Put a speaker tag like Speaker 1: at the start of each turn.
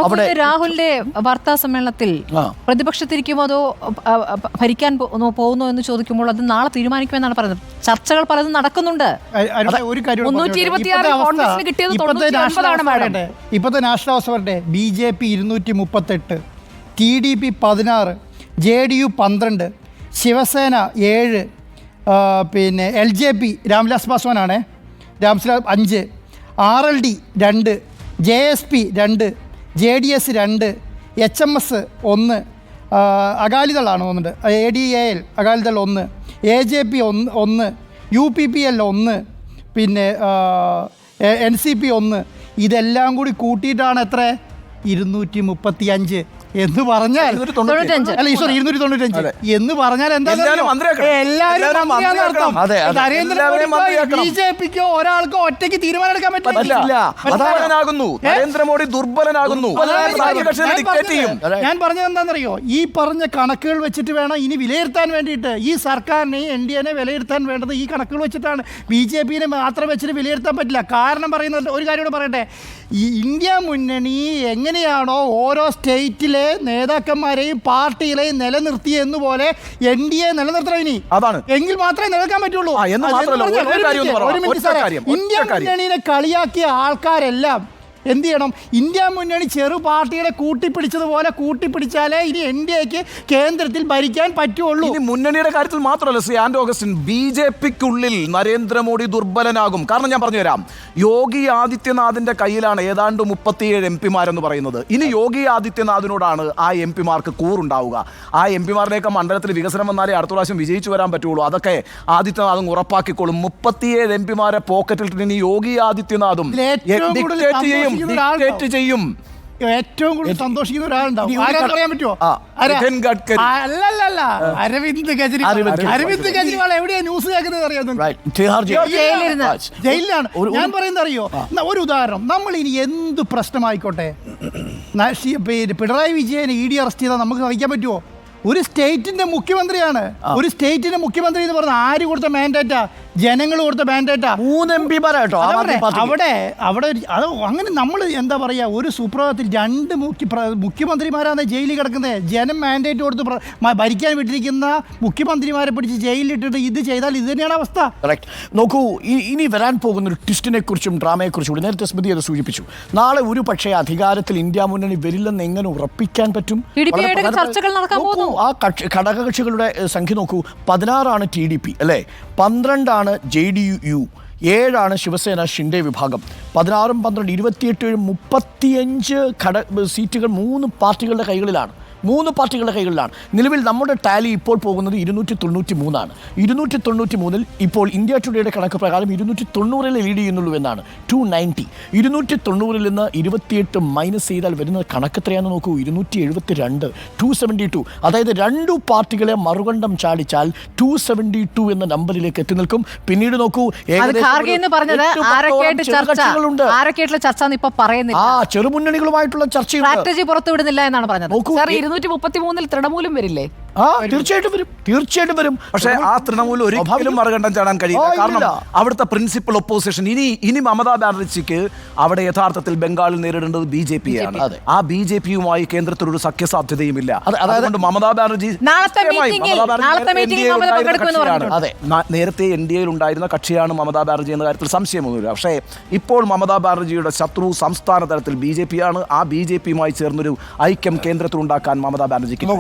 Speaker 1: അവിടെ രാഹുലിന്റെ വാർത്താ സമ്മേളനത്തിൽ പ്രതിപക്ഷത്തിരിക്കുമോ അതോ ഭരിക്കാൻ പോകുന്നു എന്ന് ചോദിക്കുമ്പോൾ അത് നാളെ തീരുമാനിക്കുമെന്നാണ് പറയുന്നത്. ചർച്ചകൾ പലതും നടക്കുന്നുണ്ട്.
Speaker 2: ഇപ്പോഴത്തെ നാഷണൽ ഹൗസ് പറയട്ടെ, BJP 238, TDP 16, JDU 12, ശിവസേന 7, പിന്നെ LJP Ramvilas പാസ്വാനാണ് 5, RLD 2, JSP 2, JDS 2, HMS 1, അകാലിദളാണ് തോന്നുന്നുണ്ട്, ADAL അകാലിദൾ 1, AJP 1, UPPL 1, പിന്നെ NCP 1. ഇതെല്ലാം കൂടി കൂട്ടിയിട്ടാണ് എത്ര 235 എന്ന് പറഞ്ഞാൽ, അല്ല സോറി 295 എന്ന് പറഞ്ഞാൽ എന്താ എല്ലാവരും BJPക്കോ ഒരാൾക്കോ ഒറ്റയ്ക്ക് തീരുമാനമെടുക്കാൻ പറ്റില്ല.
Speaker 3: നരേന്ദ്രമോദി ദുർബലനാകുന്നു.
Speaker 2: ഞാൻ പറഞ്ഞത് എന്താണെന്നറിയോ, ഈ പറഞ്ഞ കണക്കുകൾ വെച്ചിട്ട് വേണം ഇനി വിലയിരുത്താൻ വേണ്ടിയിട്ട്. ഈ സർക്കാരിനെ NDAനെ വിലയിരുത്താൻ വേണ്ടത് ഈ കണക്കുകൾ വെച്ചിട്ടാണ്. BJPനെ മാത്രം വെച്ചിട്ട് വിലയിരുത്താൻ പറ്റില്ല. കാരണം പറയുന്നത് ഒരു കാര്യം കൂടെ പറയട്ടെ, ഈ ഇന്ത്യ മുന്നണി എങ്ങനെയാണോ ഓരോ സ്റ്റേറ്റിലെ നേതാക്കന്മാരെയും പാർട്ടികളെയും നിലനിർത്തിയെന്ന് പോലെ NDA നിലനിർത്തണം ഇനി.
Speaker 3: അതാണ്
Speaker 2: എങ്കിൽ മാത്രമേ നിലനിൽക്കാൻ പറ്റുള്ളൂ. ഇന്ത്യ മുന്നണിയെ കളിയാക്കിയ ആൾക്കാരെല്ലാം എന്ത് ചെയ്യണം? ഇന്ത്യ മുന്നണി ചെറു പാർട്ടികളെ കൂട്ടിപ്പിടിച്ചതുപോലെ കൂട്ടിപ്പിടിച്ചാലേ ഇനി NDAക്ക് കേന്ദ്രത്തിൽ ഭരിക്കാൻ പറ്റുള്ളൂ.
Speaker 3: ഇനി മുന്നണിയുടെ കാര്യത്തിൽ മാത്രമല്ല ശ്രീ ആൻഡോ അഗസ്റ്റിൻ, BJPക്കുള്ളിൽ നരേന്ദ്രമോദി ദുർബലനാകും. കാരണം ഞാൻ പറഞ്ഞുതരാം, യോഗി ആദിത്യനാഥിന്റെ കയ്യിലാണ് ഏതാണ്ട് 37 MP-മാരെന്ന് പറയുന്നത്. ഇനി യോഗി ആദിത്യനാഥിനോടാണ് ആ MP-മാർക്ക് കൂറുണ്ടാവുക. ആ MP-മാരുടെയൊക്കെ മണ്ഡലത്തിൽ വികസനം വന്നാലേ അടുത്ത പ്രാവശ്യം വിജയിച്ചു വരാൻ പറ്റുള്ളൂ. അതൊക്കെ ആദിത്യനാഥും ഉറപ്പാക്കിക്കോളും. 37 MP-മാരെ പോക്കറ്റിൽ ഇനി യോഗി ആദിത്യനാഥും ചെയ്യും.
Speaker 2: ഏറ്റവും കൂടുതൽ സന്തോഷിക്കുന്ന ഒരാളുണ്ടാവും. പറയാൻ പറ്റുമോ? അല്ലല്ല, അരവിന്ദ് കെജ്രിവാൾ എവിടെയാ ന്യൂസ് കേൾക്കുന്നത് അറിയാം? ജയിലിലാണ്. ഞാൻ പറയുന്നത് അറിയോ, ഒരു ഉദാഹരണം, നമ്മൾ ഇനി എന്ത് പ്രശ്നമായിക്കോട്ടെ, പിണറായി വിജയൻ ED അറസ്റ്റ് ചെയ്താൽ നമുക്ക് സഹിക്കാൻ പറ്റുമോ? ഒരു സ്റ്റേറ്റിന്റെ മുഖ്യമന്ത്രിയാണ്. ഒരു സ്റ്റേറ്റിന്റെ മുഖ്യമന്ത്രി എന്ന് പറഞ്ഞാൽ ആര് കൊടുത്ത മാൻഡേറ്റാ? ജനങ്ങൾ കൊടുത്ത മാൻഡേറ്റാ.
Speaker 3: 3 MP-മാരാട്ടോ
Speaker 2: അവിടെ അത് അങ്ങനെ നമ്മൾ എന്താ പറയുക, ഒരു സുപ്രഭാതത്തിൽ 2 മുഖ്യമന്ത്രിമാരാണ് ജയിലിൽ കിടക്കുന്നത്. ജനം മാൻഡേറ്റ് കൊടുത്ത് ഭരിക്കാൻ വിട്ടിരിക്കുന്ന മുഖ്യമന്ത്രിമാരെ പിടിച്ച് ജയിലിലിട്ടിട്ട് ഇത് ചെയ്താൽ ഇത് തന്നെയാണ് അവസ്ഥ.
Speaker 4: നോക്കൂ, ഇനി വരാൻ പോകുന്ന ഒരു ട്വിസ്റ്റിനെ കുറിച്ചും ഡ്രാമയെക്കുറിച്ചും കൂടി നേരത്തെ സ്മൃതി അത് സൂചിപ്പിച്ചു. നാളെ ഒരു പക്ഷേ അധികാരത്തിൽ ഇന്ത്യ മുന്നണി വരില്ലെന്ന് എങ്ങനെ ഉറപ്പിക്കാൻ പറ്റും? ആ ഘടകകക്ഷികളുടെ സംഖ്യ നോക്കൂ, 16 TDP അല്ലേ, 12 JDU, 7 ശിവസേന ഷിൻഡെ വിഭാഗം, 16, 12, 28, 35 സീറ്റുകൾ 3 പാർട്ടികളുടെ കൈകളിലാണ്. നിലവിൽ നമ്മുടെ ടാലി ഇപ്പോൾ പോകുന്നത് 293 293-ൽ ഇപ്പോൾ ഇന്ത്യ ടുഡേയുടെ കണക്ക് പ്രകാരം 290 ലീഡ് ചെയ്യുന്നുള്ളൂ എന്നാണ്. 290 290-ൽ നിന്ന് 28 മൈനസ് ചെയ്താൽ വരുന്ന കണക്ക് എത്രയാണെന്ന് നോക്കൂ, 272 272. അതായത് 2 പാർട്ടികളെ മറുകണ്ഠം ചാടിച്ചാൽ 272 എന്ന നമ്പറിലേക്ക് എത്തി നിൽക്കും. പിന്നീട് നോക്കൂ, ചെറുമുന്നണികളുമായിട്ടുള്ള ചർച്ചയുണ്ട്.
Speaker 1: പുറത്തുവിടുന്നില്ല എന്നാണ് പറഞ്ഞത്. 233-ൽ തൃണമൂലും വരില്ലേ?
Speaker 4: തീർച്ചയായിട്ടും വരും.
Speaker 3: പക്ഷേ ആ തൃണമൂലം ഒരിക്കലും മറുകണ്ഠം ചാടാൻ കഴിയില്ല. കാരണം അവിടുത്തെ പ്രിൻസിപ്പൽ ഒപ്പോസിഷൻ ഇനി മമതാ ബാനർജിക്ക് അവിടെ യഥാർത്ഥത്തിൽ ബംഗാളിൽ നേരിടേണ്ടത് BJP-യാണ്. ആ BJP-യുമായി കേന്ദ്രത്തിലൊരു സഖ്യസാധ്യതയുമില്ല. അതുകൊണ്ട് മമതാ ബാനർജി നേരത്തെ NDAയിൽ ഉണ്ടായിരുന്ന കക്ഷിയാണ് മമതാ ബാനർജി എന്ന കാര്യത്തിൽ സംശയമൊന്നുമില്ല. പക്ഷേ ഇപ്പോൾ മമതാ ബാനർജിയുടെ ശത്രു സംസ്ഥാന തലത്തിൽ BJP-യാണ്. ആ BJP-യുമായി ചേർന്നൊരു ഐക്യം കേന്ദ്രത്തിൽ ഉണ്ടാക്കാൻ മമതാ ബാനർജിക്ക്